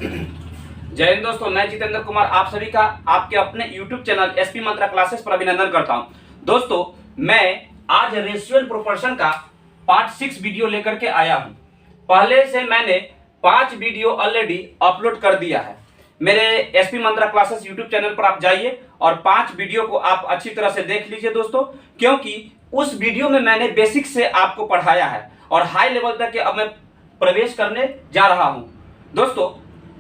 जय हिंद दोस्तों, मैं जितेंद्र कुमार आप सभी का आपके अपने YouTube चैनल एसपी मंत्रा क्लासेस पर अभिनंदन करता हूं। दोस्तों, मैं आज रेशियो एंड प्रोपोर्शन का पार्ट 6 वीडियो लेकर के आया हूं। पहले से मैंने 5 वीडियो ऑलरेडी अपलोड कर दिया है। मेरे एसपी मंत्रा क्लासेस YouTube चैनल पर आप जाइए और 5 वीडियो को आप अच्छी तरह से देख लीजिए दोस्तों, क्योंकि उस वीडियो में मैंने बेसिक से आपको पढ़ाया है और हाई लेवल तक अब मैं प्रवेश करने जा रहा हूं। दोस्तों,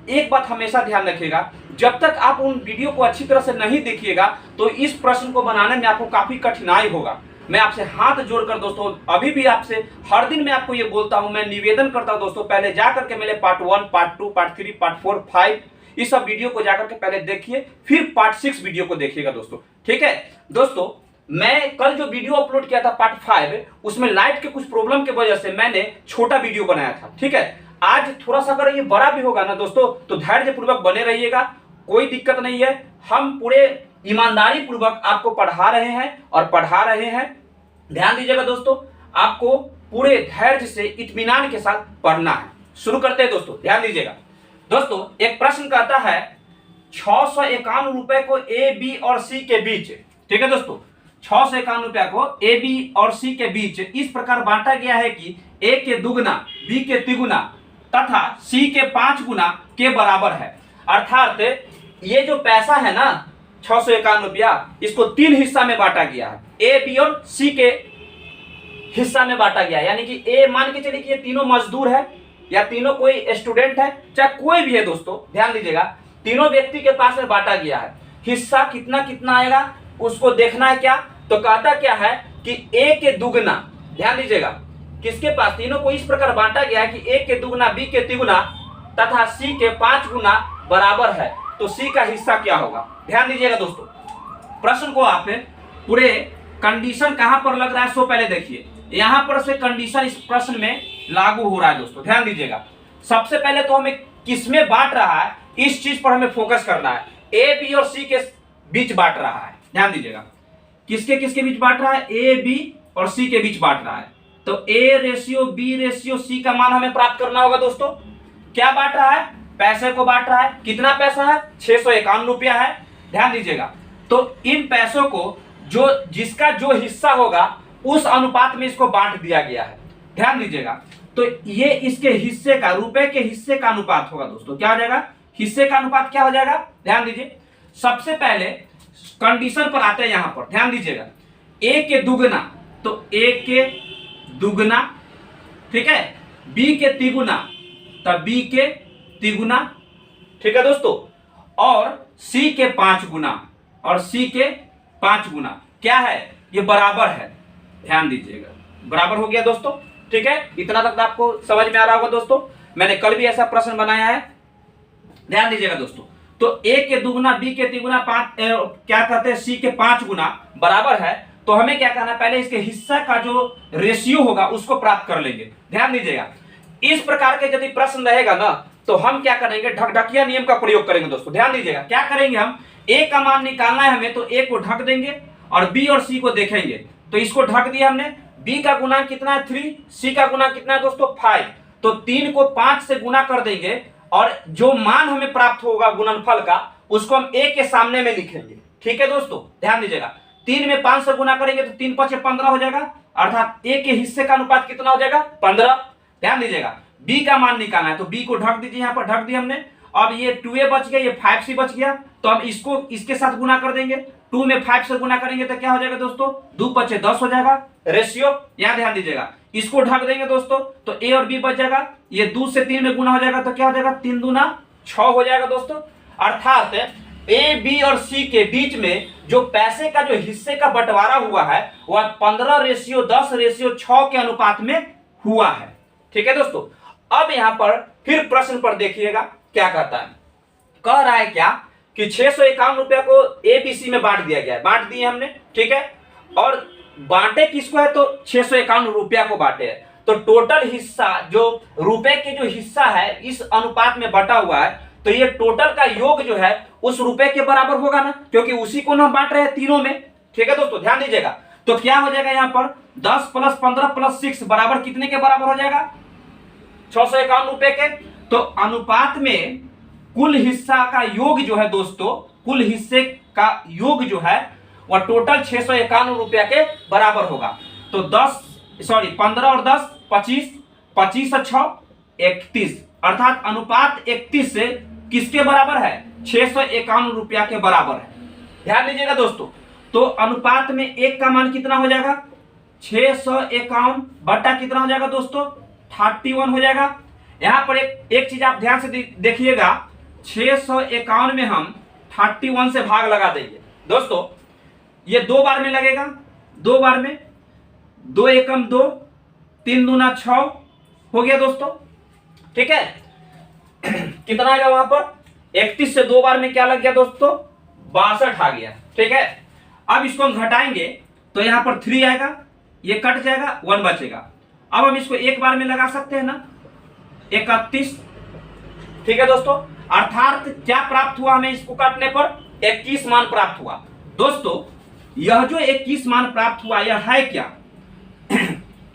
एक बात हमेशा ध्यान रखिएगा, जब तक आप उन वीडियो को अच्छी तरह से नहीं देखिएगा तो इस प्रश्न को बनाने में आपको काफी कठिनाई होगा। मैं आपसे हाथ जोड़कर दोस्तों अभी भी आपसे हर दिन मैं आपको ये बोलता हूं, मैं निवेदन करता हूं दोस्तों, पहले जाकर के मेरे पार्ट 1, पार्ट 2, पार्ट 3, पार्ट 4, 5 इस सब वीडियो को जाकर के पहले देखिए, फिर पार्ट 6 वीडियो को देखिएगा दोस्तों। ठीक है दोस्तों, मैं कल जो वीडियो अपलोड किया था पार्ट 5, उसमें लाइट के कुछ प्रॉब्लम की वजह से मैंने छोटा वीडियो बनाया था। ठीक है, आज थोड़ा सा अगर ये बड़ा भी होगा ना दोस्तों तो धैर्य पूर्वक बने रहिएगा, कोई दिक्कत नहीं है। हम पूरे ईमानदारी पूर्वक आपको पढ़ा रहे हैं और पढ़ा रहे हैं। ध्यान दीजिएगा दोस्तों, आपको पूरे धैर्य से इत्मीनान के साथ पढ़ना है। शुरू करते हैं दोस्तों, ध्यान दीजिएगा दोस्तों। एक प्रश्न कहता है 651 रुपए को ए, बी और सी के बीच, ठीक है दोस्तों, 651 रुपया को ए, बी और सी के बीच इस प्रकार बांटा गया है कि ए के दुगना, बी के तिगुना तथा सी के 5 गुना के बराबर है। अर्थात ये जो पैसा है ना 651 रुपया, इसको 3 हिस्सा में बांटा गया है। ए, बी और सी के हिस्सा में बांटा गया है, यानी कि ए मान के चलिए कि ये तीनों मजदूर है या तीनों कोई स्टूडेंट है, चाहे कोई भी है दोस्तों, ध्यान दीजिएगा, तीनों व्यक्ति के पास में बांटा गया है। हिस्सा कितना कितना आएगा उसको देखना है। क्या तो कहता क्या है कि ए के दुगना, ध्यान दीजिएगा, किसके पास, तीनों को इस प्रकार बांटा गया है कि ए के दुगना, बी के तिगुना तथा सी के 5 गुना बराबर है, तो सी का हिस्सा क्या होगा। ध्यान दीजिएगा दोस्तों, प्रश्न को आप पूरे कंडीशन कहां पर लग रहा है सो पहले देखिए। यहां पर से कंडीशन इस प्रश्न में लागू हो रहा है दोस्तों। ध्यान दीजिएगा, सबसे पहले तो हमें किसमें बांट रहा है इस चीज पर हमें फोकस करना है। ए, बी और सी के बीच बांट रहा है। ध्यान दीजिएगा, किसके किसके बीच बांट रहा है, ए, बी और सी के बीच बांट रहा है। तो A ratio B ratio C का मान हमें प्राप्त करना होगा दोस्तों। क्या बांट रहा है, पैसे को बांट रहा है। कितना पैसा है, 651 रुपया है। ध्यान दीजिएगा, तो इन पैसों को जो जिसका जो हिस्सा होगा उस अनुपात में इसको बांट दिया गया है। ध्यान दीजिएगा, तो ये इसके हिस्से का, रुपए के हिस्से का अनुपात होगा दोस्तों। क्या हो जाएगा, हिस्से का अनुपात क्या हो जाएगा। ध्यान दीजिए, सबसे पहले कंडीशन पर आते हैं। यहां पर ध्यान दीजिएगा, ए के दुगना, तो ए के दुगना, ठीक है, बी के तिगुना तब बी के तिगुना, ठीक है दोस्तों, और सी के 5 गुना, और सी के 5 गुना क्या है, ये बराबर है। ध्यान दीजिएगा, बराबर हो गया दोस्तों। ठीक है, इतना तक आपको समझ में आ रहा होगा दोस्तों। मैंने कल भी ऐसा प्रश्न बनाया है। ध्यान दीजिएगा दोस्तों, तो ए के दुगुना, बी के तिगुना, 5 क्या कहते हैं, सी के 5 गुना बराबर है। तो हमें क्या करना है, पहले इसके हिस्सा का जो रेशियो होगा उसको प्राप्त कर लेंगे। ध्यान दीजिएगा, इस प्रकार के यदि प्रश्न रहेगा ना तो हम क्या करेंगे, ढकढकिया नियम का प्रयोग करेंगे दोस्तों। ध्यान दीजिएगा, क्या करेंगे, हम ए का मान निकालना है हमें, तो ए को ढक देंगे और बी और सी को देखेंगे। तो इसको ढक दिया हमने, बी का गुना कितना है 3, सी का गुना कितना है दोस्तों 5, तो 3 को 5 से गुना कर देंगे और जो मान हमें प्राप्त होगा गुणनफल का उसको हम ए के सामने में लिखेंगे। ठीक है दोस्तों, ध्यान दीजिएगा, 3 में 5 से गुना करेंगे तो 3 5 15 हो जाएगा, अर्थात ए के हिस्से का अनुपात कितना हो जाएगा 15। ध्यान दीजिएगा, बी का मान निकालना है, तो बी को ढक दीजिए, यहां पर ढक दिया हमने। अब ये 2a बच गया, ये 5c बच गया, तो हम इसको इसके साथ गुना कर देंगे। 2 में 5 से गुना करेंगे तो क्या हो जाएगा दोस्तों, 2 5 10 हो जाएगा रेशियो। यहां ध्यान दीजिएगा, इसको ढक देंगे दोस्तों तो ए और बी बच जाएगा, ये 2 से 3 में गुना हो जाएगा तो क्या हो जाएगा, 3 दूना 6 हो जाएगा दोस्तों। अर्थात ए, बी और सी के बीच में जो पैसे का जो हिस्से का बंटवारा हुआ है वह 15:10:6 के अनुपात में हुआ है। ठीक है दोस्तों, अब यहां पर फिर प्रश्न पर देखिएगा क्या कहता है। कह रहा है क्या कि 651 रुपया को ए, बी, सी में बांट दिया गया है, बांट दिए हमने। ठीक है, और बांटे किसको है, तो 651 रुपया को बांटे है। तो टोटल हिस्सा जो रुपए के जो हिस्सा है इस अनुपात में बटा हुआ है, तो ये टोटल का योग जो है उस रुपए के बराबर होगा ना, क्योंकि उसी को हम बांट रहे हैं तीनों में। ठीक है दोस्तों, ध्यान दीजिएगा, तो क्या हो जाएगा यहाँ पर 10 + 15 + 6 बराबर कितने के बराबर हो जाएगा, 651 रुपए के। तो अनुपात में कुल हिस्सा का योग जो है दोस्तों, कुल हिस्से का योग जो है वह टोटल 651 रुपया के बराबर होगा। तो 15 और 10 25, 25 और 6 31, अर्थात अनुपात 31 से किसके बराबर है? 651 रुपया के बराबर है। ध्यान दीजिएगा दोस्तों, तो अनुपात में एक का मान कितना हो जाएगा? 651 बटा कितना हो जाएगा दोस्तों? 31 हो जाएगा। यहां पर एक चीज आप ध्यान से देखिएगा, 651 में हम 31 से भाग लगा देंगे दोस्तों। ये 2 बार में लगेगा, 2 बार में 2 एकम 2, 3 दूना 6 हो गया दोस्तों। ठीक है, कितना आएगा वहां पर? 31 से 2 बार में क्या लग गया दोस्तों? 62 आ गया। ठीक है, अब इसको हम घटाएंगे तो यहां पर 3 आएगा, ये कट जाएगा, 1 बचेगा। अब हम इसको एक बार में लगा सकते हैं ना, 31। ठीक है दोस्तों, अर्थात क्या प्राप्त हुआ हमें इसको काटने पर? 21 मान प्राप्त हुआ। दोस्तों यह जो 21 मान प्राप्त हुआ यह है क्या?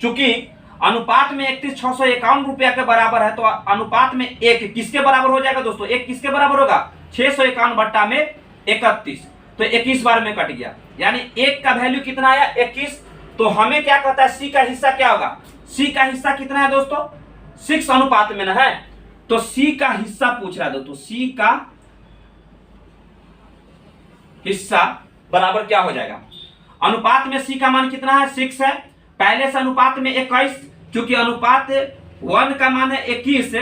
चूंकि अनुपात में 31 651 रुपया के बराबर है, तो अनुपात में एक किसके बराबर हो जाएगा दोस्तों? एक किसके बराबर होगा? 651 बट्टा में 31, तो 21 बार में कट गया, यानी एक का वैल्यू कितना आया? 21। तो हमें क्या कहता है, सी का हिस्सा क्या होगा? सी का हिस्सा कितना है दोस्तों? 6 अनुपात में ना है, तो सी का हिस्सा पूछ रहा है दोस्तों। सी का हिस्सा बराबर क्या हो जाएगा? अनुपात में सी का मान कितना है? 6 है। पहले से अनुपात में 21, क्योंकि अनुपात 1 का मान है 21,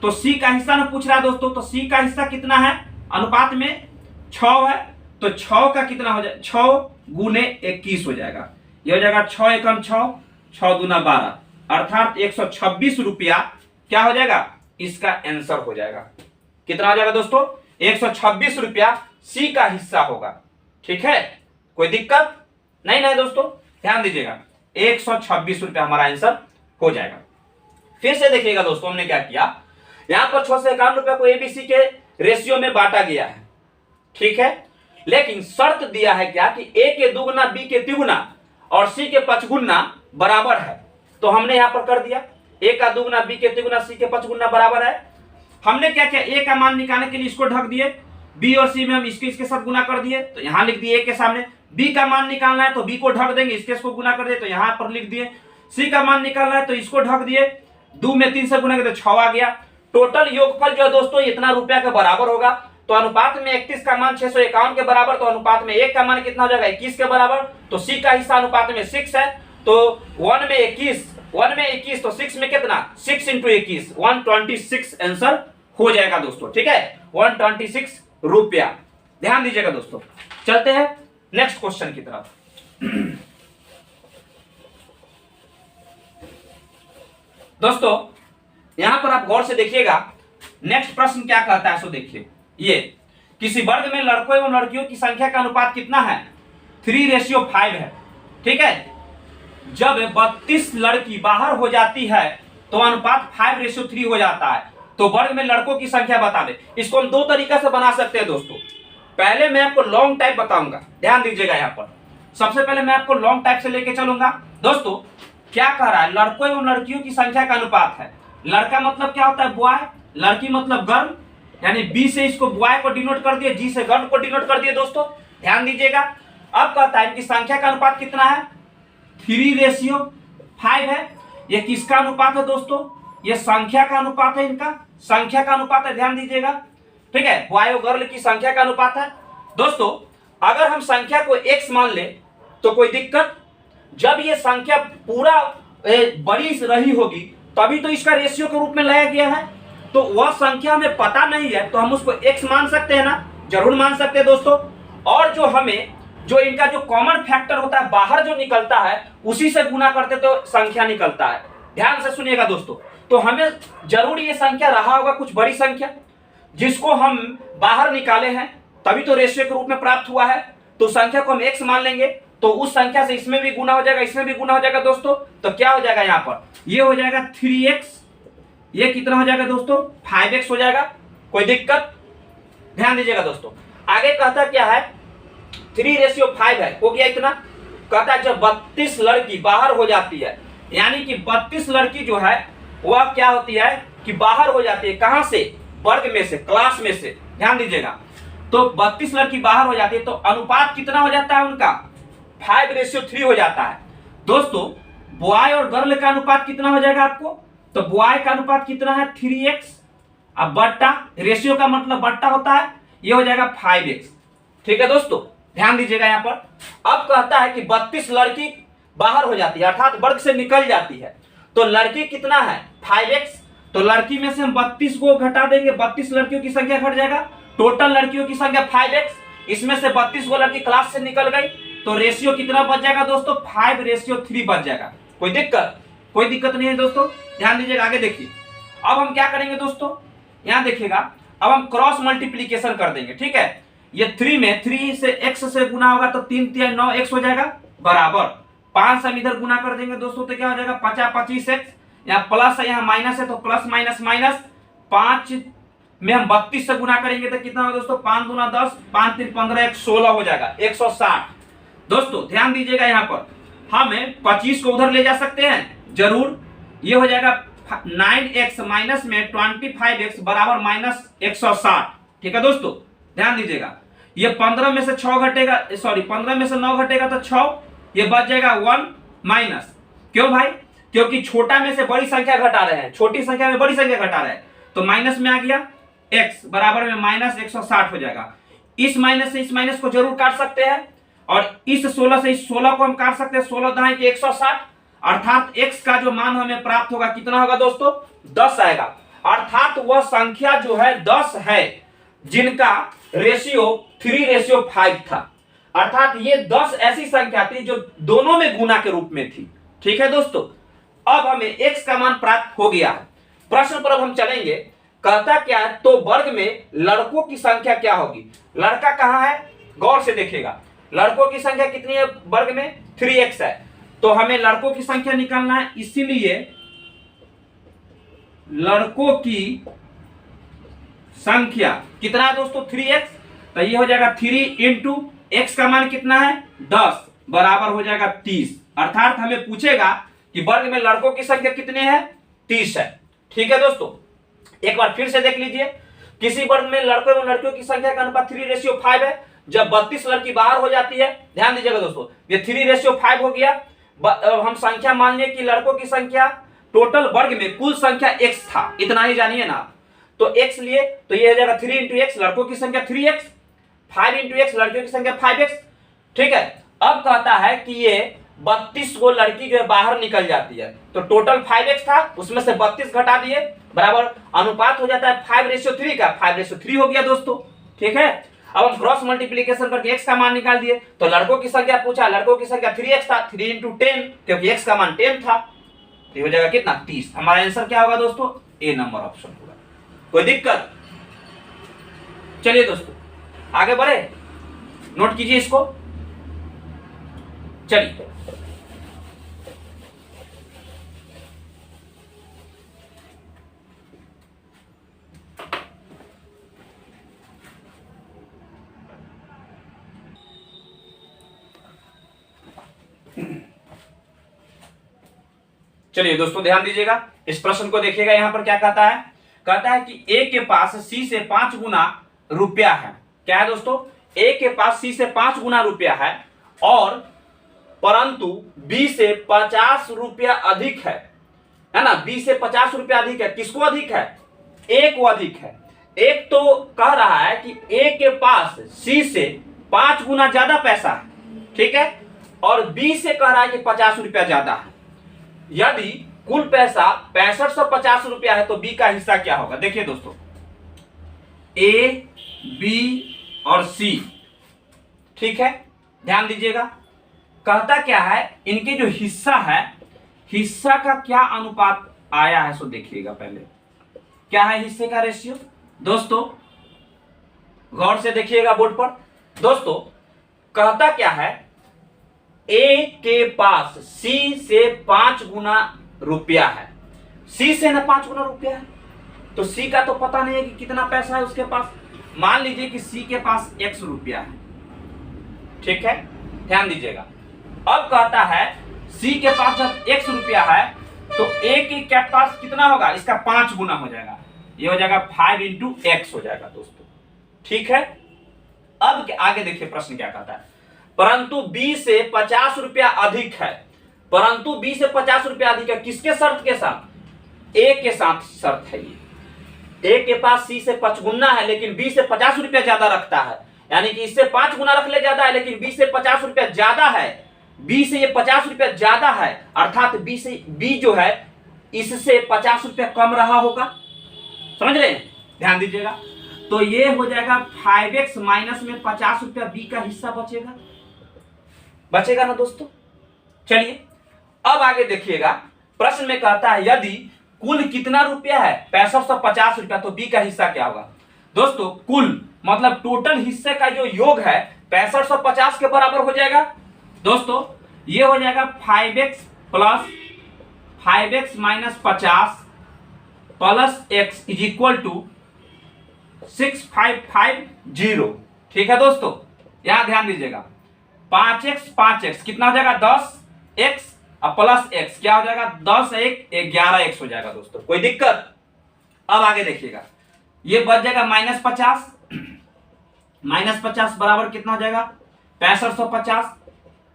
तो सी का हिस्सा ना पूछ रहा है दोस्तों। तो सी का हिस्सा कितना है? अनुपात में 6 है, तो 6 का कितना हो जाएगा? 6 गुने 21 हो जाएगा। यह हो जाएगा 6 एकम 6, 6 दूना 12, अर्थात 126 रुपया क्या हो जाएगा? इसका आंसर हो जाएगा। कितना हो जाएगा दोस्तों? 126 रुपया सी का हिस्सा होगा। ठीक है, कोई दिक्कत नहीं ना दोस्तों? ध्यान दीजिएगा, 126 रुपया हमारा आंसर हो जाएगा। फिर से देखिएगा दोस्तों, हमने क्या किया, यहां पर 651 रुपया को एबीसी के रेशियो में बांटा गया है। ठीक है, लेकिन शर्त दिया है क्या कि ए के दुगुना बी के तिगुना और सी के पचगुना बराबर है। तो हमने यहां पर कर दिया, ए का दुगुना बी के तिगुना सी के पचगुना बराबर है। हमने क्या किया, ए का मान निकालने के लिए इसको ढक दिए, बी और सी में हम इसके साथ गुना कर दिए, तो यहां लिख दिए ए के सामने। बी का मान निकालना है तो बी को ढक देंगे, इसको गुना कर दिए, तो यहां पर लिख दिए। सी का मान निकालना है तो इसको ढक दिए, 2 में 3 से गुना किया तो 6 आ गया। टोटल योगफल जो है दोस्तों इतना रुपया के बराबर होगा। तो अनुपात में 31 का मान 651 के बराबर, तो अनुपात में 1 का मान कितना हो जाएगा? 21 के बराबर। तो सी का हिस्सा अनुपात में 6 है, तो 1 में 21, तो 6 में कितना? 6 × 21, 126 आंसर हो जाएगा दोस्तों। ठीक है, 126 रुपया। ध्यान दीजिएगा दोस्तों, चलते हैं नेक्स्ट क्वेश्चन की तरफ। दोस्तों यहां पर आप गौर से देखिएगा, नेक्स्ट प्रश्न क्या कहता है सो देखिए। ये किसी वर्ग में लड़कों एवं लड़कियों की संख्या का अनुपात कितना है? 3:5 है। ठीक है, जब 32 लड़की बाहर हो जाती है तो अनुपात 5:3 हो जाता है। तो वर्ग में लड़कों की संख्या बता दे। इसको हम 2 तरीका से बना सकते हैं दोस्तों। पहले मैं आपको लॉन्ग टाइप बताऊंगा, ध्यान दीजिएगा। यहां पर सबसे पहले मैं आपको लॉन्ग टाइप से लेके चलूंगा। दोस्तों क्या कह रहा है? लड़कों एवं लड़कियों की संख्या का अनुपात है। लड़का मतलब क्या होता है? बॉय, लड़की मतलब गर्ल, यानी बी से इसको बॉय को डिनोट कर दिए, जी से गर्ल को डिनोट कर दिए। दोस्तों ध्यान दीजिएगा, अब कहता है इनकी संख्या का अनुपात कितना है? 3:5 है। ये किसका अनुपात है दोस्तों? ये संख्या का अनुपात है, इनका संख्या का अनुपात है, ध्यान दीजिएगा। ठीक है, बॉय और गर्ल की संख्या का अनुपात है। दोस्तों अगर हम संख्या को x मान ले तो कोई दिक्कत, जब ये संख्या पूरा बड़ी रही होगी तभी तो इसका रेशियो के रूप में लाया गया है। तो वह संख्या हमें पता नहीं है तो हम उसको x मान सकते हैं ना? जरूर मान सकते हैं दोस्तों। और जो इनका जो कॉमन फैक्टर होता है बाहर जो निकलता है उसी से गुना करते तो संख्या निकलता है। ध्यान से सुनिएगा दोस्तों, तो हमें जरूर ये संख्या रहा होगा कुछ बड़ी संख्या जिसको हम बाहर निकाले हैं, तभी तो रेशियो के रूप में प्राप्त हुआ है। तो संख्या को हम x मान लेंगे, तो उस संख्या से इसमें भी गुना हो जाएगा, इसमें भी गुना हो जाएगा दोस्तों। तो क्या हो जाएगा? यहाँ पर ये हो जाएगा 3x, ये कितना हो जाएगा दोस्तों? 5x हो जाएगा। कोई दिक्कत? ध्यान दीजिएगा दोस्तों, आगे कहता क्या है? 3:5 है, हो गया इतना। कहता है जब 32 लड़की बाहर हो जाती है, यानी कि 32 लड़की जो है वह क्या होती है कि बाहर हो जाती है। कहां से? वर्ग में से, क्लास में से, ध्यान दीजिएगा, तो 32 लड़की बाहर हो जाती है, तो अनुपात कितना हो जाता है उनका 5:3 हो जाता है। दोस्तों बॉय और गर्ल का अनुपात कितना हो जाएगा आपको, तो बॉय का अनुपात कितना है 3x, अब बट्टा, रेशियो का मतलब बट्टा होता है, ये हो जाएगा 5x। ठीक है दोस्तों, ध्यान दीजिएगा यहां पर। अब कहता है कि 32 लड़की बाहर हो जाती है, अर्थात वर्ग से निकल जाती है, तो लड़की कितना है 5x, तो लड़की में से हम 32 को घटा देंगे, 32 लड़कियों की संख्या घट जाएगा, टोटल लड़कियों की संख्या 5x, इसमें से 32 को लड़की क्लास से निकल गई, तो रेशियो कितना बच जाएगा दोस्तों 5:3 बच जाएगा। कोई दिक्कत नहीं है दोस्तों, ध्यान दीजिएगा, आगे देखिए। अब हम क्या करेंगे दोस्तों, यहां देखिएगा, अब हम क्रॉस मल्टीप्लीकेशन कर देंगे। ठीक है, ये 3 में 3 से x से गुना होगा तो 3 3 9x हो जाएगा, बराबर 5 से हम इधर गुना कर देंगे दोस्तों, तो क्या हो जाएगा 50 25x, यहाँ प्लस है यहाँ माइनस है, तो प्लस माइनस माइनस, 5 में हम 32 से गुना करेंगे तो कितना होगा दोस्तों 5 दूना 10, 5 3 15, 1 16 हो जाएगा, 160। दोस्तों ध्यान दीजिएगा, यहाँ पर हमें 25 को उधर ले जा सकते हैं जरूर, ये हो जाएगा 9x माइनस में 25x बराबर माइनस 160। ठीक है दोस्तों, ध्यान दीजिएगा, ये 15 में से 6 घटेगा, सॉरी 15 में से 9 घटेगा तो 6, ये बच जाएगा 1 माइनस, क्यों भाई, क्योंकि छोटा में से बड़ी संख्या घटा रहे हैं, छोटी संख्या में बड़ी संख्या घटा रहे हैं, तो माइनस में आ गया x बराबर में माइनस 160 हो जाएगा। इस माइनस से इस माइनस को जरूर काट सकते हैं, और इस 16 से इस 16 को हम काट सकते हैं, 16 दाएं के 160, अर्थात x का जो मान हमें प्राप्त होगा कितना होगा दोस्तों 10 आएगा, अर्थात वह संख्या जो है 10 है जिनका रेशियो 3:5 था, अर्थात ये 10 ऐसी संख्या थी जो दोनों में गुना के रूप में थी। ठीक है दोस्तों, अब हमें x का मान प्राप्त हो गया है। प्रश्न पर अब हम चलेंगे, कहता क्या है, तो वर्ग में लड़कों की संख्या क्या होगी, लड़का कहां है, गौर से देखिएगा, लड़कों की संख्या कितनी है वर्ग में 3x है, तो हमें लड़कों की संख्या निकालना है, इसीलिए लड़कों की संख्या कितना है दोस्तों 3x, तो ये हो जाएगा 3 इंटू x का मान कितना है 10 बराबर हो जाएगा 30, अर्थात हमें पूछेगा कि वर्ग में लड़कों की संख्या कितनी है 30 है। ठीक है दोस्तों, एक बार फिर से देख लीजिए, किसी वर्ग में लड़कों एवं लड़कियों की संख्या का अनुपात 3:5 है, जब 32 लड़की बाहर हो जाती है, ध्यान दीजिएगा दोस्तों, ये 3:5 हो गया, हम संख्या मान लिए कि लड़कों की संख्या टोटल वर्ग में कुल संख्या x था, इतना ही जानिए ना, तो x लिए, तो ये हो जाएगा 3 इंटू एक्स, लड़कों की संख्या 3x, 5 इंटू एक्स, लड़कियों की संख्या 5x। ठीक है, अब कहता है कि ये 32 को लड़की जो है बाहर निकल जाती है, तो टोटल 5x था, उसमें से 32 घटा दिए, बराबर अनुपात हो जाता है 5:3 का, 5:3 हो गया दोस्तों। ठीक है, अब हम क्रॉस मल्टीप्लीकेशन करके x का मान निकाल दिए, तो लड़कों की संख्या पूछा, लड़कों की संख्या 3x था, 3 इंटू 10, क्योंकि x का मान 10 था, तो हो जाएगा कितना 30। हमारा आंसर क्या होगा दोस्तों, ए नंबर ऑप्शन होगा। कोई दिक्कत, चलिए दोस्तों आगे बढ़े, नोट कीजिए इसको, चलिए चलिए दोस्तों ध्यान दीजिएगा, इस प्रश्न को देखिएगा, यहां पर क्या कहता है, कहता है कि a के पास c से 5 गुना रुपया है। क्या है दोस्तों, a के पास c से 5 गुना रुपया है, और परंतु b से 50 रुपया अधिक है ना, b से 50 रुपया अधिक है, किसको अधिक है, a को अधिक है। एक तो कह रहा है कि a के पास c से 5 गुना ज्यादा पैसा है, ठीक है, और b से कह रहा है कि 50 रुपया ज्यादा है। यदि कुल पैसा 6550 रुपया है, तो b का हिस्सा क्या होगा, देखिए दोस्तों, a, b और c, ठीक है, ध्यान दीजिएगा, कहता क्या है, इनके जो हिस्सा है, हिस्सा का क्या अनुपात आया है, सो देखिएगा पहले क्या है हिस्से का रेशियो। दोस्तों गौर से देखिएगा बोर्ड पर, दोस्तों कहता क्या है, a के पास c से 5 गुना रुपया है, c से ना 5 गुना रुपया है, तो c का तो पता नहीं है कि कितना पैसा है उसके पास। मान लीजिए कि c के पास x रुपया है, ठीक है, ध्यान दीजिएगा। अब कहता है c के पास जब x रुपया है, तो a के पास कितना होगा, इसका 5 गुना हो जाएगा, ये हो जाएगा 5 इंटू एक्स हो जाएगा दोस्तों। ठीक है, अब आगे देखिए प्रश्न क्या कहता है। परंतु बी से 50 रुपया अधिक है, परंतु बी से 50 रुपया अधिक है, किसके शर्त के साथ? ए के साथ शर्त है ये। ए के पास सी से 5 गुना है, लेकिन बी से 50 रुपया ज्यादा रखता है, यानी कि इससे 5 गुना रख ले ज्यादा है, लेकिन बी से 50 रुपया ज्यादा है, बी से ये 50 रुपया ज्यादा है, अर्थात बी जो है इससे 50 रुपया कम रहा होगा। समझ रहे हैं, ध्यान दीजिएगा। तो ये हो जाएगा 5x माइनस में 50 रुपया बी का हिस्सा बचेगा ना दोस्तों। चलिए अब आगे देखिएगा, प्रश्न में कहता है यदि कुल कितना रुपया है? 6550 रुपया। तो बी का हिस्सा क्या होगा दोस्तों? कुल मतलब टोटल हिस्से का जो योग है 6550 के बराबर हो जाएगा दोस्तों। ये हो जाएगा 5x plus 5x minus 50 plus x is equal to 6550। ठीक है दोस्तों, यहां ध्यान दीजिएगा। 5x कितना हो जाएगा? 10x और प्लस x क्या हो जाएगा? 10 1 11x हो जाएगा दोस्तों। कोई दिक्कत? अब आगे देखिएगा, ये बच जाएगा -50 -50 बराबर कितना हो जाएगा? 6550।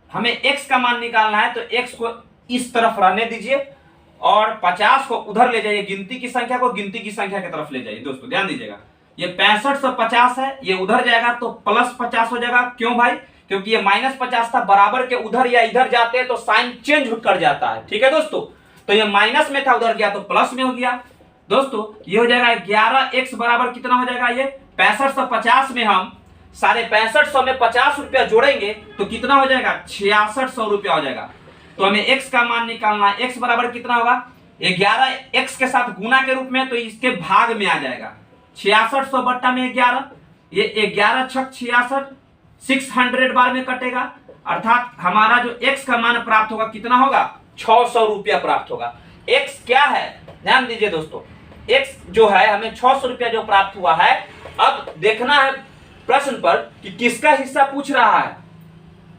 हमें x का मान निकालना है, तो x को इस तरफ रहने दीजिए और 50 को उधर ले जाइए, गिनती की संख्या को गिनती की संख्या की तरफ ले जाइए दोस्तों। ध्यान दीजिएगा, ये 6550 है, ये उधर जाएगा तो प्लस 50 हो जाएगा। क्यों भाई? क्योंकि ये -50 था, बराबर के उधर या इधर जाते हैं तो साइन चेंज कर जाता है। ठीक है दोस्तों, तो ये माइनस में था, उधर गया तो प्लस में हो गया दोस्तों। ये हो जाएगा 11x बराबर कितना हो जाएगा? ये 6550 में हम साढ़े 6500 में 50 रुपया जोड़ेंगे तो कितना हो जाएगा? 6600 रुपया हो जाएगा। तो हमें x का मान निकालना है। x बराबर कितना होगा? 11x के साथ गुना के रूप में, तो इसके भाग में आ जाएगा 6600 बट्टा में 11, ये 11 छक 66, 600 बार में कटेगा, अर्थात हमारा जो x का मान प्राप्त होगा कितना होगा? 600 रुपया प्राप्त होगा। x क्या है? ध्यान दीजिए दोस्तों, x जो है हमें 600 रुपया जो प्राप्त हुआ है। अब देखना है प्रश्न पर कि किसका हिस्सा पूछ रहा है।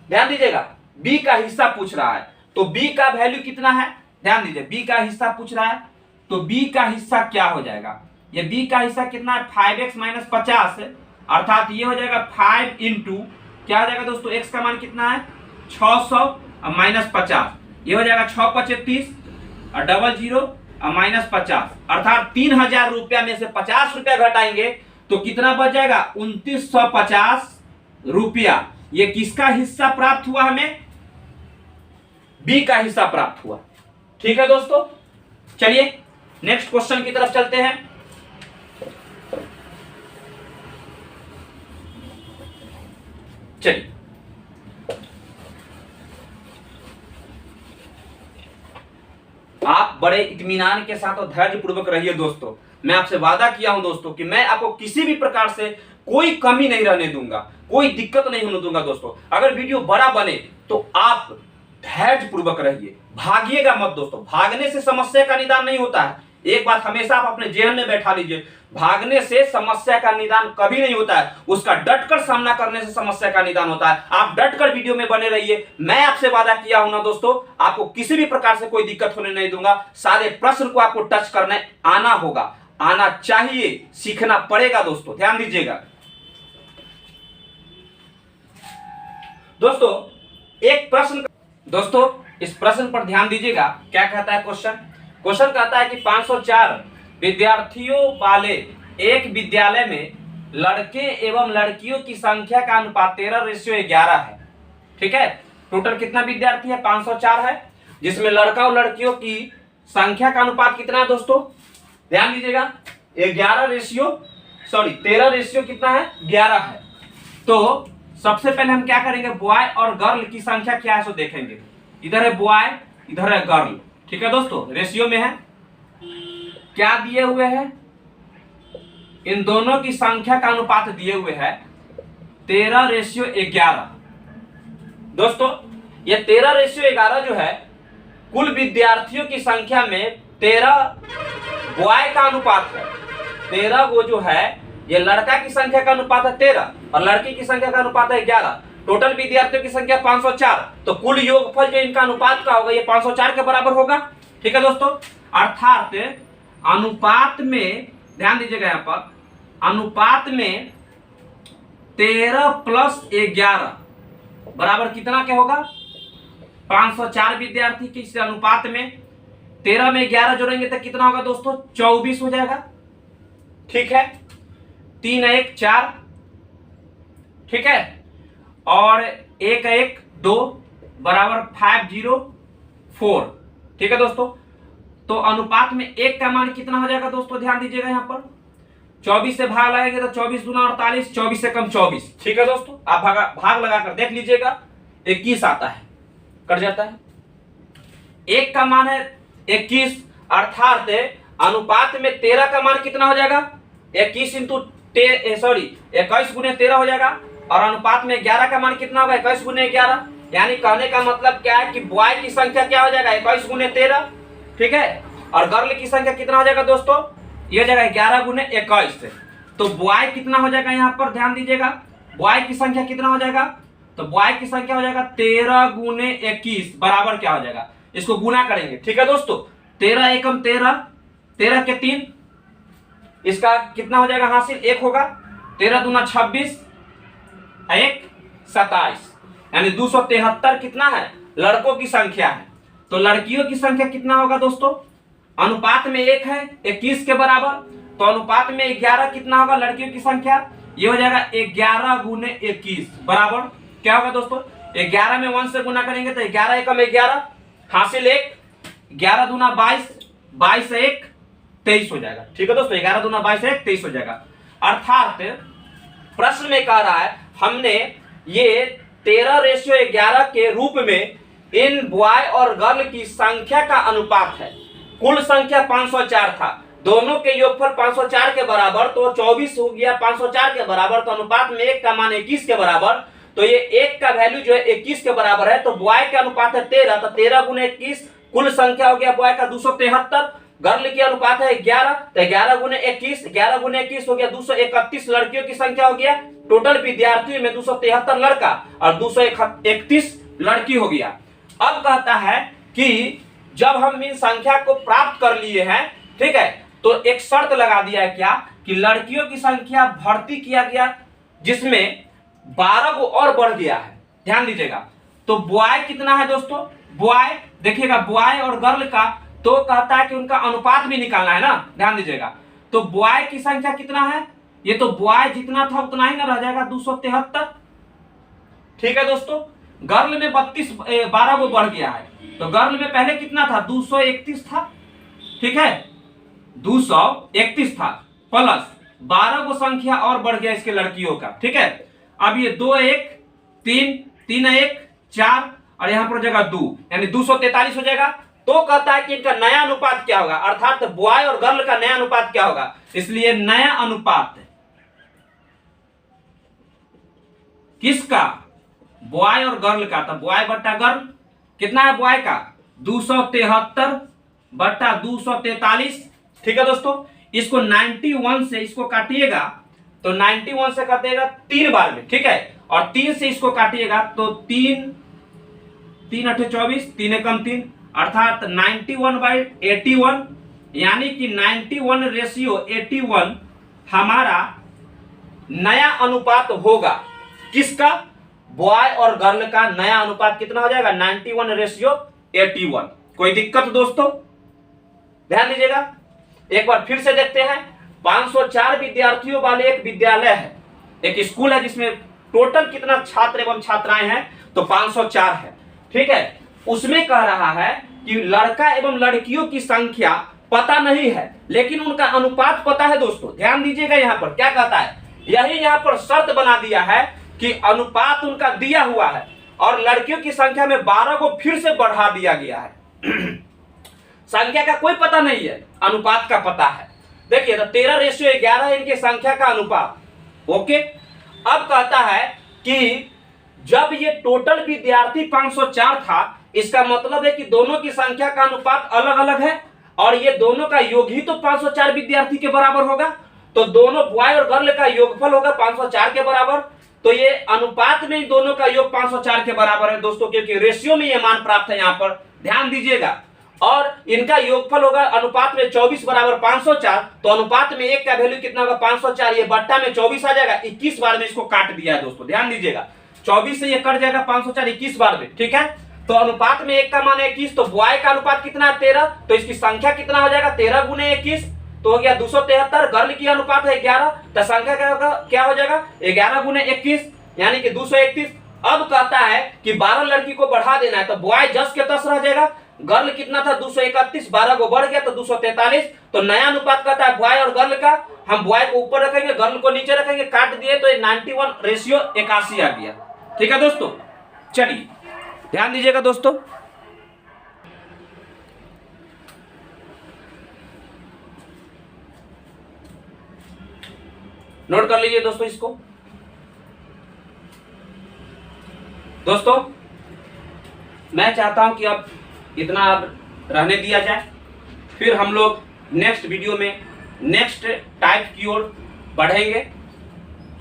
ध्यान दीजिएगा, b का हिस्सा पूछ रहा है, तो b का वैल्यू कितना है? ध्यान दीजिए, b का हिस्सा पूछ रहा है, तो b का हिस्सा क्या हो जाएगा? ये b का हिस्सा कितना है? 5x माइनस 50, अर्थात ये हो जाएगा 5 इंटू क्या हो जाएगा दोस्तों? x का मान कितना है? 600 और माइनस 50, ये हो जाएगा 6 × 35 और 00 और माइनस 50, अर्थात 3000 रुपया में से 50 रुपया घटाएंगे तो कितना बच जाएगा? 2950 रुपया। ये किसका हिस्सा प्राप्त हुआ? हमें बी का हिस्सा प्राप्त हुआ। ठीक है दोस्तों, चलिए नेक्स्ट क्वेश्चन की तरफ चलते हैं। चलिए, आप बड़े इत्मीनान के साथ और धैर्य पूर्वक रहिए दोस्तों। मैं आपसे वादा किया हूं दोस्तों कि मैं आपको किसी भी प्रकार से कोई कमी नहीं रहने दूंगा, कोई दिक्कत नहीं होने दूंगा दोस्तों। अगर वीडियो बड़ा बने तो आप धैर्य पूर्वक रहिए, भागिएगा मत दोस्तों। भागने से समस्या का निदान नहीं होता है। एक बात हमेशा आप अपने जेहन में बैठा लीजिए, भागने से समस्या का निदान कभी नहीं होता है, उसका डटकर सामना करने से समस्या का निदान होता है। आप डटकर वीडियो में बने रहिए। मैं आपसे वादा किया हूं ना दोस्तों, आपको किसी भी प्रकार से कोई दिक्कत होने नहीं दूंगा। सारे प्रश्न को आपको टच करने आना होगा, आना चाहिए, सीखना पड़ेगा दोस्तों। ध्यान दीजिएगा दोस्तों, एक प्रश्न दोस्तों, इस प्रश्न पर ध्यान दीजिएगा। क्या कहता है क्वेश्चन कहता है कि 504 विद्यार्थियों वाले एक विद्यालय में लड़के एवं लड़कियों की संख्या का अनुपात 13:11 है। ठीक है, टोटल कितना विद्यार्थी है? 504 है, जिसमें लड़का और लड़कियों की संख्या का अनुपात कितना है दोस्तों? ध्यान दीजिएगा, 13 कितना है? 11 है। तो सबसे पहले हम क्या करेंगे? बॉय और गर्ल की संख्या क्या है सो देखेंगे। इधर है बॉय, इधर है गर्ल। ठीक है दोस्तों, रेशियो में है, क्या दिए हुए हैं? इन दोनों की संख्या का अनुपात दिए हुए है 13:11। दोस्तों ये 13:11 जो है कुल विद्यार्थियों की संख्या में 13 बॉय का अनुपात है। 13 वो जो है ये लड़का की संख्या का अनुपात है 13 और लड़की की संख्या का अनुपात है 11। टोटल विद्यार्थियों की संख्या 504, तो कुल योगफल जो इनका अनुपात का होगा ये 504 के बराबर होगा। ठीक है दोस्तों, अर्थात अनुपात में ध्यान दीजिएगा यहाँ पर, अनुपात में 13 प्लस 11 बराबर कितना क्या होगा, 504 विद्यार्थी के इस अनुपात में 13 में 11 जोड़ेंगे तो कितना होगा दोस्तों, 24 हो जाएगा। ठीक है, 3 1 4, ठीक है, और 1 1 2 बराबर 504। ठीक है दोस्तों, तो अनुपात में 1 का मान कितना हो जाएगा दोस्तों, ध्यान दीजिएगा यहाँ पर 24 से भाग लगाएंगे तो 24 दूना 48, 24 से कम 24। ठीक है दोस्तों, आप भाग लगाकर देख लीजिएगा, 21 आता है, कट जाता है। 1 का मान है 21, अर्थात अनुपात में 13 का मान कितना हो जाएगा, 21 इंटू 21 गुने 13 हो जाएगा, और अनुपात में 11 का मान कितना होगा, 21 गुने 11। यानी कहने का मतलब क्या है कि बॉय की संख्या क्या हो जाएगा, 21 गुने 13। ठीक है, और गर्ल की संख्या कितना हो जाएगा दोस्तों, ये हो जाएगा 11 गुने 21। तो बॉय कितना हो जाएगा, यहाँ पर ध्यान दीजिएगा, बॉय की संख्या कितना हो जाएगा, तो बॉय की संख्या हो जाएगा 13 गुने 21 बराबर क्या हो जाएगा, इसको गुना करेंगे। ठीक है दोस्तों, 13 एकम 13, 13 के 3, इसका कितना हो जाएगा हासिल, 1 होगा, 13 दूना 26, 1 27, यानी 273 कितना है, लड़कों की संख्या है। तो लड़कियों की संख्या कितना होगा दोस्तों, अनुपात में 1 है 21 के बराबर, तो अनुपात में 11 कितना होगा लड़कियों की संख्या, ये हो जाएगा 11 गुने 21 बराबर क्या होगा दोस्तों, 11 में 1 से गुना करेंगे तो 11 एकम 11 हासिल 1, 11 दूना 22, 22 से 1 23 हो जाएगा। ठीक है दोस्तों, 11 दूना 22 से 1 23 हो जाएगा। अर्थात प्रश्न में कह रहा है हमने ये 13:11 के रूप में इन बॉय और गर्ल की संख्या का अनुपात है। कुल संख्या 504 था, दोनों के योगफल 504 के बराबर, तो 24 हो गया 504 के बराबर, तो अनुपात में 1 का मान 21 के बराबर, तो ये 1 का वैल्यू जो है 21 के बराबर है। तो बॉय का अनुपात है 13, तो 13 गुने 21, कुल संख्या हो गया बॉय का 273, गर्ल की अनुपात है 11, तो 11 गुने 21, 11 गुने 21 हो गया 231 लड़कियों की संख्या हो गया। टोटल विद्यार्थियों में 273 लड़का और 231 लड़की हो गया। अब कहता है कि जब हम इन संख्या को प्राप्त कर लिए हैं, ठीक है, तो एक शर्त लगा दिया है क्या, कि लड़कियों की संख्या भर्ती किया गया जिसमें 12 को और बढ़ गया है। ध्यान दीजिएगा, तो बॉय कितना है दोस्तों, बॉय देखिएगा, बॉय और गर्ल का तो कहता है कि उनका अनुपात भी निकालना है ना, ध्यान दीजिएगा। तो बॉय की संख्या कितना है, ये तो बॉय जितना था उतना ही ना रह जाएगा 273। ठीक है दोस्तों, गर्ल में 12 को बढ़ गया है, तो गर्ल में पहले कितना था 231 था, ठीक है 231 था, प्लस 12 को संख्या और बढ़ गया इसके लड़कियों का। ठीक है, अब ये 2 1 3 3 1 4 और यहां पर जगह 2, यानी 243 हो जाएगा। तो कहता है कि इनका नया अनुपात क्या होगा, अर्थात बॉय और गर्ल का नया अनुपात क्या होगा, इसलिए नया अनुपात किसका, बॉय और गर्ल का, तो बॉय बट्टा गर्ल कितना है बॉय का 273 बट्टा 243। ठीक है दोस्तों, इसको 91 से इसको काटिएगा तो 91 से काटिएगा 3 बार में, ठीक है, और 3 से इसको काटिएगा तो 3 3 8 24, 3 एकम 3, अर्थात 91/81, यानी कि 91:81 हमारा नया अनुपात होगा। किसका, बॉय और गर्ल का नया अनुपात कितना हो जाएगा 91:81। कोई दिक्कत दोस्तों, ध्यान दीजिएगा, एक बार फिर से देखते हैं। 504 विद्यार्थियों वाले एक विद्यालय है, एक स्कूल है जिसमें टोटल कितना छात्र एवं छात्राएं हैं, तो 504 है। ठीक है, उसमें कह रहा है कि लड़का एवं लड़कियों की संख्या पता नहीं है, लेकिन उनका अनुपात पता है। दोस्तों ध्यान दीजिएगा, यहाँ पर क्या कहता है, यही यहाँ पर शर्त बना दिया है कि अनुपात उनका दिया हुआ है और लड़कियों की संख्या में 12 को फिर से बढ़ा दिया गया है। संख्या का कोई पता नहीं है, अनुपात का पता है। देखिए, तो 13:11 इनकी संख्या का अनुपात। ओके, अब कहता है कि जब ये टोटल विद्यार्थी 504 था, इसका मतलब है कि दोनों की संख्या का अनुपात अलग अलग है और ये दोनों का योग ही तो 504 विद्यार्थी के बराबर होगा। तो दोनों बॉय और गर्ल का योगफल होगा 504 के बराबर। तो ये अनुपात में दोनों का योग 504 के बराबर है दोस्तों, क्योंकि रेशियो में ये मान प्राप्त है। यहाँ पर ध्यान दीजिएगा, और इनका योगफल होगा अनुपात में 24 बराबर 504, तो अनुपात में 1 का वैल्यू कितना होगा 504, ये बट्टा में 24 आ जाएगा। 21 बार में इसको काट दिया है दोस्तों, ध्यान दीजिएगा 24 से ये कट जाएगा 504 21 बार में, ठीक है। तो अनुपात में 1 का मान है 21, तो बॉय का अनुपात कितना है 13, तो इसकी संख्या कितना हो जाएगा 13 गुने 21, तो हो गया 273। गर्ल की अनुपात है 11, तो संख्या क्या हो जाएगा 11 गुने 21 यानी कि 231। अब कहता है कि 12 लड़की को बढ़ा देना है, तो बॉय 10 के 10 रह जाएगा, गर्ल कितना था 231, 12 को बढ़ गया तो 243। तो नया अनुपात कहता है बॉय और गर्ल का, हम बॉय को ऊपर रखेंगे गर्ल को नीचे रखेंगे, काट दिए तो 91:81 आ गया, ठीक है दोस्तों। चलिए ध्यान दीजिएगा दोस्तों, नोट कर लीजिए दोस्तों इसको। दोस्तों मैं चाहता हूं कि अब इतना अब रहने दिया जाए, फिर हम लोग नेक्स्ट वीडियो में नेक्स्ट टाइप की ओर बढ़ेंगे।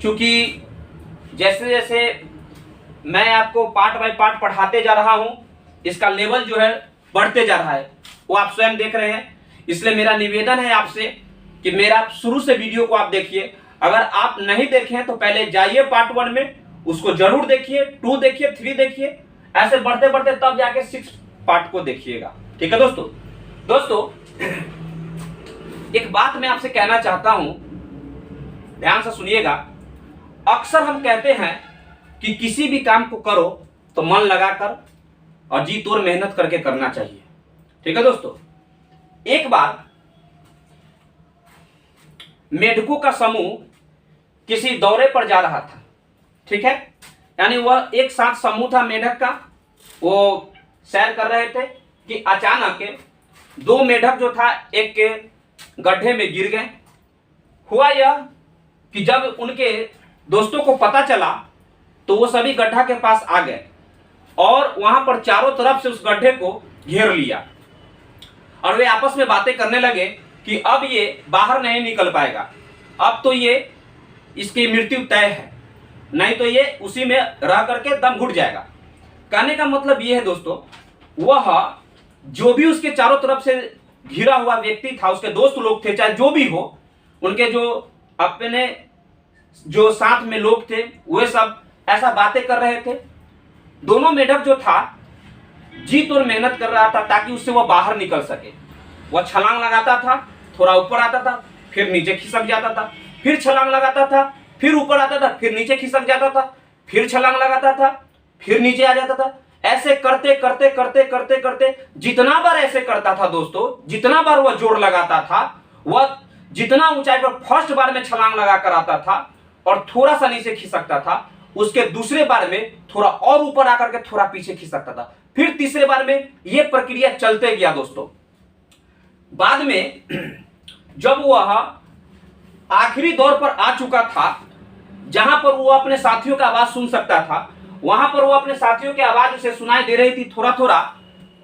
क्योंकि जैसे जैसे मैं आपको पार्ट बाय पार्ट पढ़ाते जा रहा हूं, इसका लेवल जो है बढ़ते जा रहा है, वो आप स्वयं देख रहे हैं। इसलिए मेरा निवेदन है आपसे कि मेरा शुरू से वीडियो को आप देखिए। अगर आप नहीं देखे हैं तो पहले जाइए पार्ट 1 में, उसको जरूर देखिए, 2 देखिए, 3 देखिए, ऐसे बढ़ते बढ़ते तब जाके 6 पार्ट को देखिएगा, ठीक है दोस्तों। दोस्तों एक बात मैं आपसे कहना चाहता हूं, ध्यान से सुनिएगा। अक्सर हम कहते हैं कि किसी भी काम को करो तो मन लगाकर और जी तोड़ मेहनत करके करना चाहिए, ठीक है दोस्तों। एक बार मेढकों का समूह किसी दौरे पर जा रहा था, ठीक है, यानी वह एक साथ समूह था मेढक का, वो सैर कर रहे थे कि अचानक 2 मेढक जो था एक के गड्ढे में गिर गए। हुआ यह कि जब उनके दोस्तों को पता चला तो वो सभी गड्ढा के पास आ गए और वहां पर चारों तरफ से उस गड्ढे को घेर लिया और वे आपस में बातें करने लगे कि अब ये बाहर नहीं निकल पाएगा, अब तो ये इसकी मृत्यु तय है, नहीं तो ये उसी में रह करके दम घुट जाएगा। कहने का मतलब ये है दोस्तों, वह जो भी उसके चारों तरफ से घिरा हुआ व्यक्ति था, उसके दोस्त लोग थे, चाहे जो भी हो, उनके जो अपने जो साथ में लोग थे, वे सब ऐसा बातें कर रहे थे। दोनों मेढक जो था जी तोड़ मेहनत कर रहा था ताकि उससे वह बाहर निकल सके। वह छलांग लगाता था, थोड़ा ऊपर आता था, फिर नीचे खिसक जाता था, फिर छलांग लगाता था, फिर ऊपर आता था, फिर नीचे खिसक जाता था, फिर छलांग लगाता था, फिर नीचे आ जाता था। ऐसे करते करते करते करते करते जितना बार ऐसे करता था दोस्तों, जितना बार वह जोर लगाता था, वह जितना ऊंचाई पर फर्स्ट बार में छलांग लगा कर आता था और थोड़ा सा नीचे खिसकता था, उसके दूसरे बार में थोड़ा और ऊपर आकर के थोड़ा पीछे खिसकता था, फिर तीसरे बार में यह प्रक्रिया चलते गया दोस्तों। बाद में जब वह आखिरी दौर पर आ चुका था, जहां पर वो अपने साथियों का आवाज सुन सकता था, वहां पर वो अपने साथियों की आवाज उसे सुनाई दे रही थी थोड़ा थोड़ा,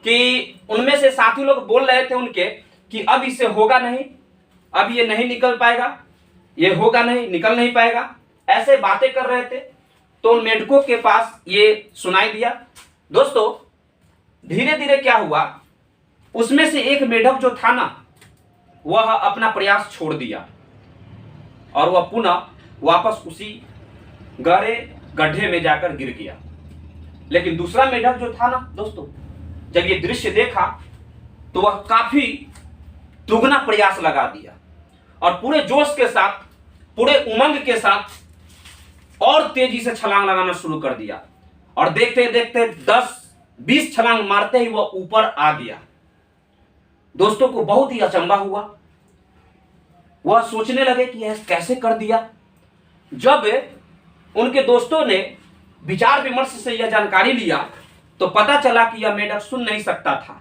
कि उनमें से साथी लोग बोल रहे थे उनके कि अब इससे होगा नहीं, अब ये नहीं निकल पाएगा, ये होगा नहीं, निकल नहीं पाएगा, ऐसे बातें कर रहे थे। तो उन मेढकों के पास ये सुनाई दिया। दोस्तों धीरे धीरे क्या हुआ, उसमें से एक मेढक जो था ना, वह अपना प्रयास छोड़ दिया और वह पुनः वापस उसी गहरे गड्ढे में जाकर गिर गया। लेकिन दूसरा मेढक जो था ना दोस्तों, जब ये दृश्य देखा तो वह काफी दुगना प्रयास लगा दिया और पूरे जोश के साथ, पूरे उमंग के साथ और तेजी से छलांग लगाना शुरू कर दिया और देखते देखते 10-20 छलांग मारते ही वह ऊपर आ गया। दोस्तों को बहुत ही अचंभा हुआ, वह सोचने लगे कि यह कैसे कर दिया। जब उनके दोस्तों ने विचार विमर्श से यह जानकारी लिया तो पता चला कि यह मेढक सुन नहीं सकता था।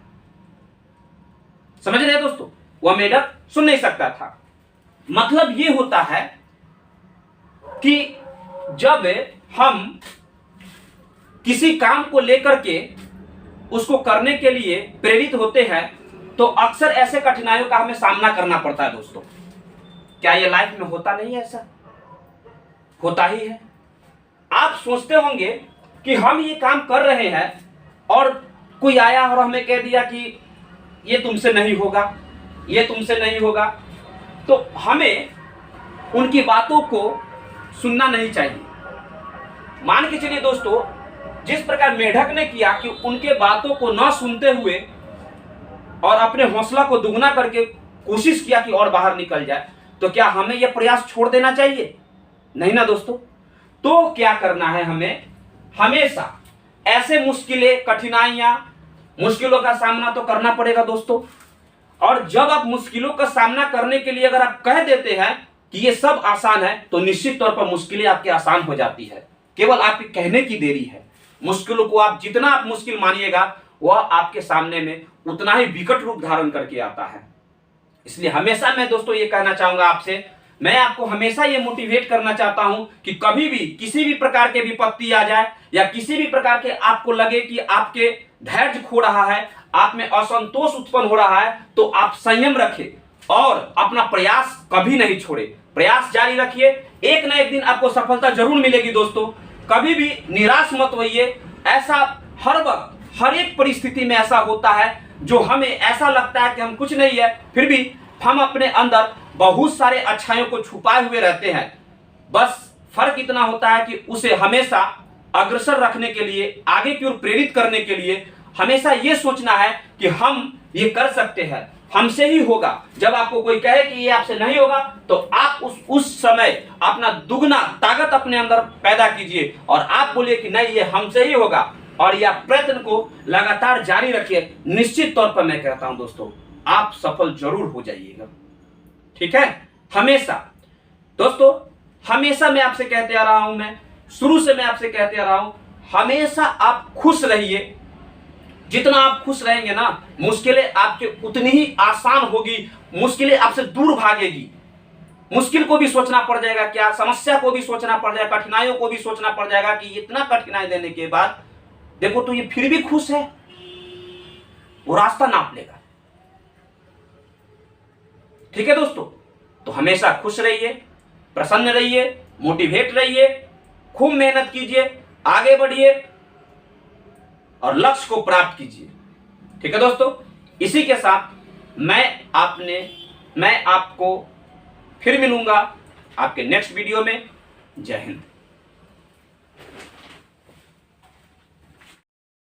समझ रहे हैं दोस्तों, वह मेढक सुन नहीं सकता था। मतलब यह होता है कि जब हम किसी काम को लेकर के उसको करने के लिए प्रेरित होते हैं तो अक्सर ऐसे कठिनाइयों का हमें सामना करना पड़ता है दोस्तों। क्या ये लाइफ में होता नहीं है? ऐसा होता ही है। आप सोचते होंगे कि हम ये काम कर रहे हैं और कोई आया और हमें कह दिया कि ये तुमसे नहीं होगा, ये तुमसे नहीं होगा, तो हमें उनकी बातों को सुनना नहीं चाहिए। मान के चलिए दोस्तों, जिस प्रकार मेढक ने किया कि उनके बातों को न सुनते हुए और अपने हौसला को दुगना करके कोशिश किया कि और बाहर निकल जाए, तो क्या हमें यह प्रयास छोड़ देना चाहिए? नहीं ना दोस्तों। तो क्या करना है, हमें हमेशा ऐसे मुश्किलें, कठिनाइयां, मुश्किलों का सामना तो करना पड़ेगा दोस्तों। और जब आप मुश्किलों का सामना करने के लिए अगर आप कह देते हैं कि ये सब आसान है, तो निश्चित तौर पर मुश्किलें आपकी आसान हो जाती है। केवल आपके कहने की देरी है। मुश्किलों को आप जितना आप मुश्किल मानिएगा, वह आपके सामने में उतना ही विकट रूप धारण करके आता है। इसलिए हमेशा मैं दोस्तों ये कहना चाहूंगा आपसे, मैं आपको हमेशा ये मोटिवेट करना चाहता हूं कि कभी भी किसी भी प्रकार के विपत्ति आ जाए या किसी भी प्रकार के आपको लगे कि आपके धैर्य खो रहा है, आप में असंतोष उत्पन्न हो रहा है, तो आप संयम रखें और अपना प्रयास कभी नहीं छोड़े। प्रयास जारी रखिए, एक ना एक दिन आपको सफलता जरूर मिलेगी दोस्तों। कभी भी निराश मत होइए। ऐसा हर वक्त, हर एक परिस्थिति में ऐसा होता है जो हमें ऐसा लगता है कि हम कुछ नहीं है, फिर भी हम अपने अंदर बहुत सारे अच्छाइयों को छुपाए हुए रहते हैं। बस फर्क इतना होता है कि उसे हमेशा अग्रसर रखने के लिए, आगे की ओर प्रेरित करने के लिए हमेशा ये सोचना है कि हम ये कर सकते हैं, हमसे ही होगा। जब आपको कोई कहे कि ये आपसे नहीं होगा, तो आप उस समय अपना दुगना ताकत अपने अंदर पैदा कीजिए और आप बोलिए कि नहीं, ये हमसे ही होगा, और यह प्रयत्न को लगातार जारी रखिए। निश्चित तौर पर मैं कहता हूं दोस्तों, आप सफल जरूर हो जाइएगा। ठीक है। हमेशा दोस्तों, हमेशा मैं आपसे कहते आ रहा हूं, मैं शुरू से मैं आपसे कहते आ रहा हूं, हमेशा आप खुश रहिए। जितना आप खुश रहेंगे ना, मुश्किलें आपके उतनी ही आसान होगी, मुश्किलें आपसे दूर भागेगी। मुश्किल को भी सोचना पड़ जाएगा, क्या समस्या को भी सोचना पड़ जाएगा, कठिनाइयों को भी सोचना पड़ जाएगा कि इतना कठिनाई देने के बाद देखो तो ये फिर भी खुश है, वो रास्ता नाप लेगा। ठीक है दोस्तों, तो हमेशा खुश रहिए, प्रसन्न रहिए, मोटिवेट रहिए, खूब मेहनत कीजिए, आगे बढ़िए और लक्ष्य को प्राप्त कीजिए। ठीक है दोस्तों, इसी के साथ मैं आपको फिर मिलूंगा आपके नेक्स्ट वीडियो में। जय हिंद।